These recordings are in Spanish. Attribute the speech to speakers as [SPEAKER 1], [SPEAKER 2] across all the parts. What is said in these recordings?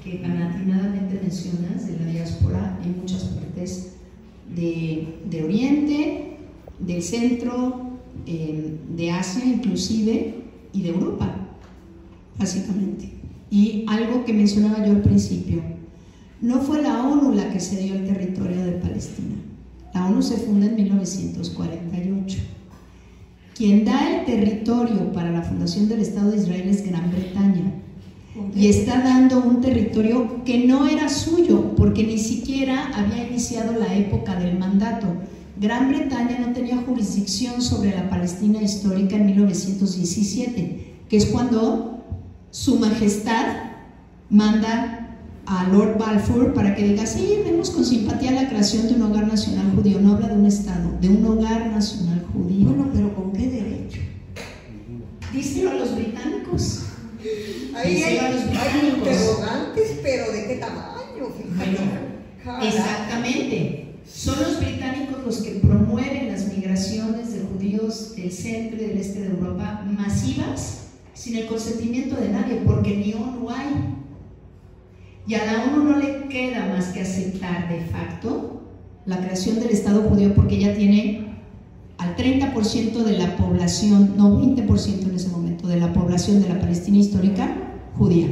[SPEAKER 1] que tan atinadamente mencionas de la diáspora en muchas partes de Oriente, del centro, de Asia inclusive, y de Europa, básicamente. Y algo que mencionaba yo al principio, no fue la ONU la que cedió el territorio de Palestina. La ONU se funda en 1948. Quien da el territorio para la fundación del Estado de Israel es Gran Bretaña. Y está dando un territorio que no era suyo, porque ni siquiera había iniciado la época del mandato. Gran Bretaña no tenía jurisdicción sobre la Palestina histórica en 1917, que es cuando Su Majestad manda a Lord Balfour para que diga, sí, vemos con simpatía la creación de un hogar nacional judío. No habla de un Estado, de un hogar nacional judío.
[SPEAKER 2] Bueno, pero ¿con qué derecho?
[SPEAKER 1] Díselo a los británicos.
[SPEAKER 2] Ahí hay interrogantes, pero ¿de qué tamaño?
[SPEAKER 1] Bueno, exactamente. Son los británicos los que promueven las migraciones de judíos del centro y del este de Europa masivas, sin el consentimiento de nadie, porque ni ONU hay. Y a la ONU no le queda más que aceptar de facto la creación del Estado judío, porque ya tiene al 30% de la población, no 20% en ese momento, de la población de la Palestina histórica judía.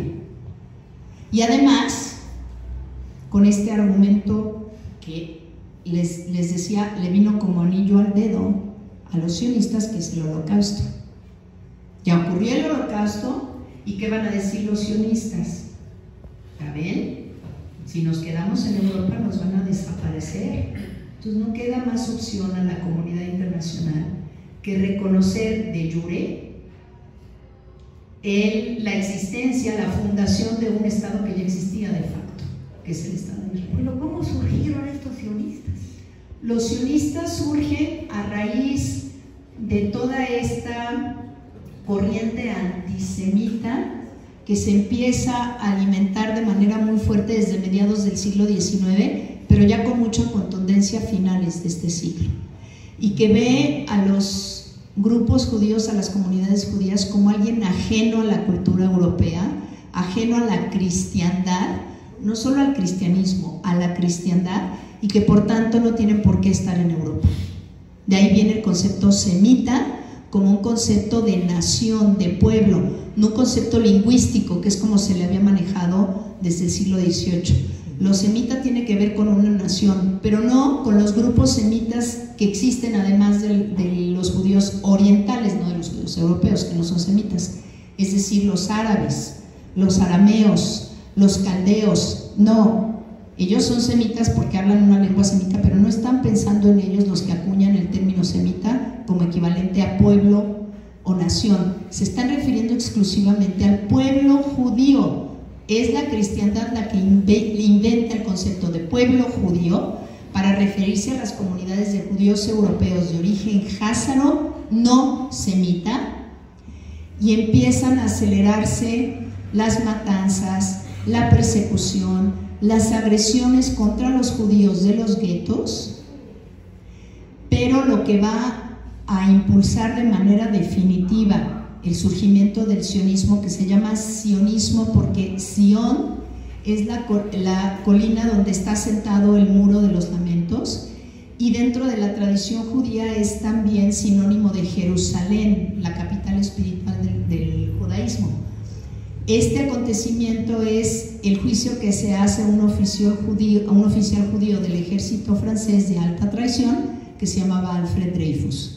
[SPEAKER 1] Y además, con este argumento que les decía, le vino como anillo al dedo a los sionistas, que es el holocausto. Ya ocurrió el holocausto, ¿y qué van a decir los sionistas? ¿Ya ven? Si nos quedamos en Europa nos van a desaparecer. Entonces no queda más opción a la comunidad internacional que reconocer de jure la existencia, la fundación de un Estado que ya existía de facto, que es el Estado de Israel.
[SPEAKER 2] Bueno, ¿cómo surgieron estos sionistas?
[SPEAKER 1] Los sionistas surgen a raíz de toda esta corriente antisemita que se empieza a alimentar de manera muy fuerte desde mediados del siglo XIX, pero ya con mucha contundencia a finales de este siglo, y que ve a los grupos judíos, a las comunidades judías, como alguien ajeno a la cultura europea, ajeno a la cristiandad, no solo al cristianismo, a la cristiandad, y que por tanto no tienen por qué estar en Europa. De ahí viene el concepto semita como un concepto de nación, de pueblo, no un concepto lingüístico, que es como se le había manejado desde el siglo XVIII. Lo semita tiene que ver con una nación, pero no con los grupos semitas que existen además de los judíos orientales, no de los judíos europeos, que no son semitas, es decir, los árabes, los arameos, los caldeos. No, ellos son semitas porque hablan una lengua semita, pero no están pensando en ellos los que acuñan el término semita como equivalente a pueblo o nación. Se están refiriendo exclusivamente al pueblo judío. Es la cristiandad la que inventa el concepto de pueblo judío para referirse a las comunidades de judíos europeos de origen házaro, no semita, y empiezan a acelerarse las matanzas, la persecución, las agresiones contra los judíos de los guetos, pero lo que va a impulsar de manera definitiva el surgimiento del sionismo, que se llama sionismo porque Sión es la colina donde está sentado el muro de los lamentos, y dentro de la tradición judía es también sinónimo de Jerusalén, la capital espiritual del judaísmo. Este acontecimiento es el juicio que se hace a un oficial judío del ejército francés de alta traición que se llamaba Alfred Dreyfus.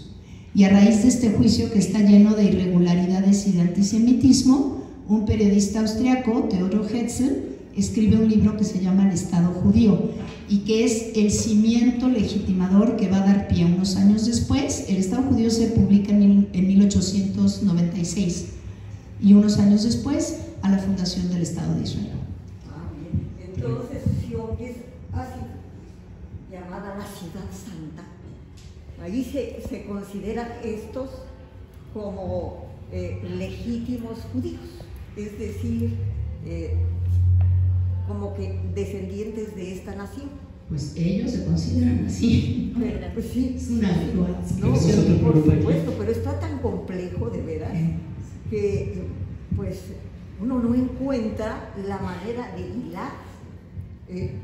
[SPEAKER 1] Y a raíz de este juicio, que está lleno de irregularidades y de antisemitismo, un periodista austriaco, Theodor Herzl, escribe un libro que se llama El Estado Judío, y que es el cimiento legitimador que va a dar pie unos años después. El Estado Judío se publica en 1896, y unos años después a la fundación del Estado de Israel.
[SPEAKER 2] Bien. Entonces, Sion es así, llamada la ciudad santa. Ahí se consideran estos como legítimos judíos, es decir, como que descendientes de esta nación.
[SPEAKER 1] Pues ellos se consideran así.
[SPEAKER 2] Pues sí,
[SPEAKER 1] es una
[SPEAKER 2] no, por supuesto, pero está tan complejo de veras que pues uno no encuentra la manera de hilar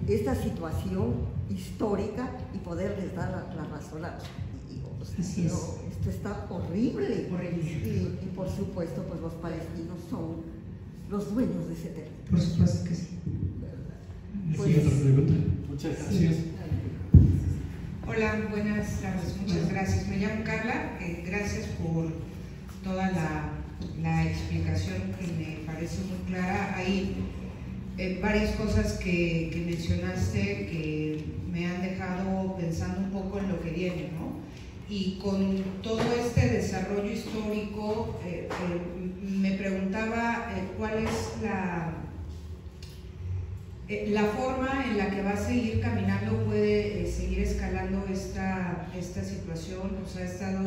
[SPEAKER 2] esta situación histórica y poderles dar la razón a los enemigos.
[SPEAKER 1] Así es.
[SPEAKER 2] No, esto está horrible.
[SPEAKER 1] Horrible.
[SPEAKER 2] Y por supuesto, pues los palestinos son los dueños de ese territorio.
[SPEAKER 1] Por supuesto que sí.
[SPEAKER 2] Pues,
[SPEAKER 3] sí, otra pregunta. Muchas gracias.
[SPEAKER 2] Sí.
[SPEAKER 4] Hola, buenas tardes, muchas gracias. Me llamo Carla, gracias por toda la explicación que me parece muy clara. Hay varias cosas que mencionaste que me han dejado pensando un poco en lo que viene, ¿no? Y con todo este desarrollo histórico, me preguntaba cuál es la forma en la que va a seguir caminando, puede seguir escalando esta situación. O sea, he estado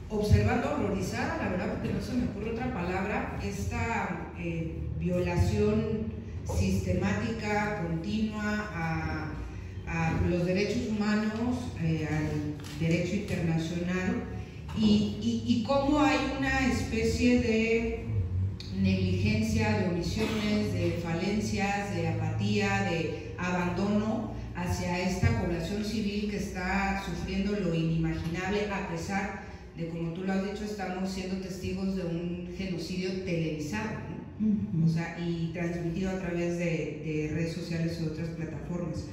[SPEAKER 4] observando, horrorizada, la verdad, porque no se me ocurre otra palabra, esta violación sistemática, continua a los derechos humanos, al derecho internacional, y cómo hay una especie de negligencia, de omisiones, de falencias, de apatía, de abandono hacia esta población civil que está sufriendo lo inimaginable, a pesar de, como tú lo has dicho, estamos siendo testigos de un genocidio televisado, ¿no? O sea, y transmitido a través de redes sociales y otras plataformas.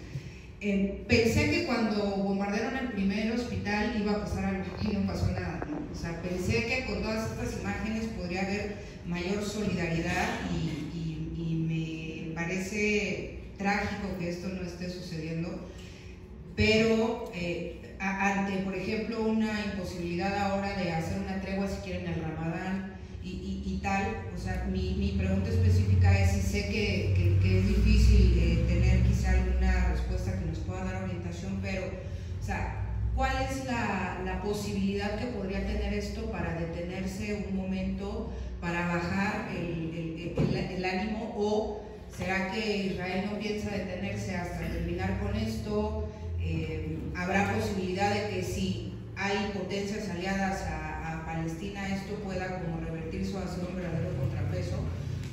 [SPEAKER 4] Pensé que cuando bombardearon el primer hospital iba a pasar algo y no pasó nada, ¿no? O sea, pensé que con todas estas imágenes podría haber mayor solidaridad y me parece trágico que esto no esté sucediendo, pero ante, por ejemplo, una imposibilidad ahora de hacer una tregua, si quieren, el Ramadán y tal, o sea, mi pregunta específica es, si sé que es difícil tener quizá alguna respuesta que nos pueda dar orientación, pero, o sea, ¿cuál es la posibilidad que podría tener esto para detenerse un momento, para bajar el ánimo? ¿O será que Israel no piensa detenerse hasta terminar con esto? ¿Habrá posibilidad de que si hay potencias aliadas a Palestina esto pueda como revertirse o hacer un verdadero contrapeso?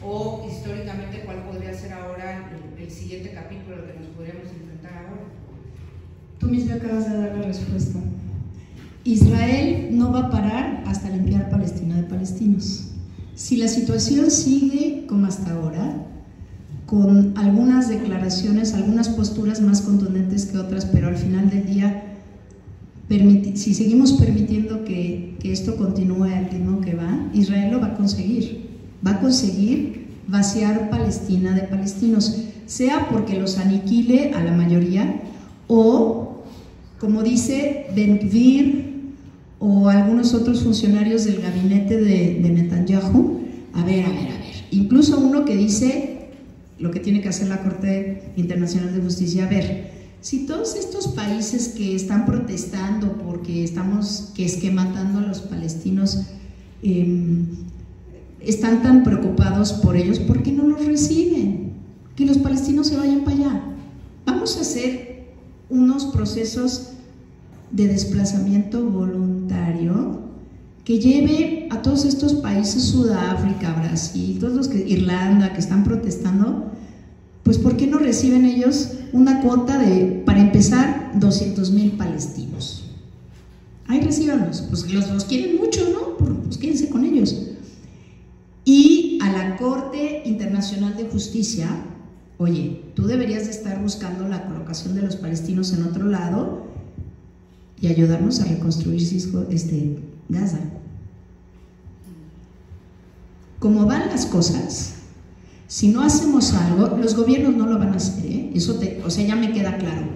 [SPEAKER 4] ¿O históricamente cuál podría ser ahora el siguiente capítulo al que nos podríamos enfrentar ahora?
[SPEAKER 1] Tú misma acabas de dar la respuesta. Israel no va a parar hasta limpiar Palestina de palestinos. Si la situación sigue como hasta ahora, con algunas declaraciones, algunas posturas más contundentes que otras, pero al final del día, si seguimos permitiendo que esto continúe al ritmo que va, Israel lo va a conseguir. Va a conseguir vaciar Palestina de palestinos, sea porque los aniquile a la mayoría, o, como dice Ben-Gvir o algunos otros funcionarios del gabinete de Netanyahu, a ver, incluso uno que dice lo que tiene que hacer la Corte Internacional de Justicia, a ver, si todos estos países que están protestando porque estamos matando a los palestinos, están tan preocupados por ellos, ¿por qué no los reciben? Que los palestinos se vayan para allá. Vamos a hacer unos procesos de desplazamiento voluntario que lleve a todos estos países, Sudáfrica, Brasil, todos los que, Irlanda, que están protestando, pues ¿por qué no reciben ellos una cuota de, para empezar, 200,000 palestinos? Ahí recíbanlos, pues los quieren mucho, ¿no? Pues quédense con ellos. Y a la Corte Internacional de Justicia, oye, tú deberías de estar buscando la colocación de los palestinos en otro lado y ayudarnos a reconstruir Gaza. Como van las cosas, si no hacemos algo, los gobiernos no lo van a hacer, ¿eh? O sea, ya me queda claro.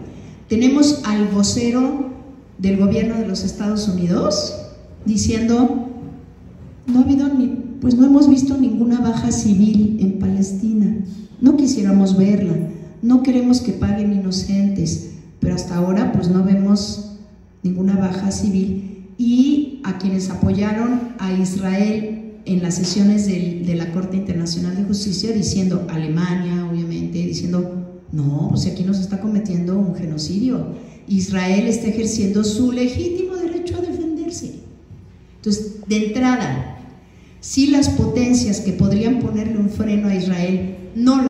[SPEAKER 1] Tenemos al vocero del gobierno de los Estados Unidos diciendo, no hemos visto ninguna baja civil en Palestina, no quisiéramos verla, no queremos que paguen inocentes, pero hasta ahora pues no vemos ninguna baja civil. Y a quienes apoyaron a Israel en las sesiones de la Corte Internacional de Justicia, diciendo, Alemania obviamente, diciendo, no, pues aquí no se está cometiendo un genocidio, Israel está ejerciendo su legítimo derecho a defenderse. Entonces, de entrada, si las potencias que podrían ponerle un freno a Israel no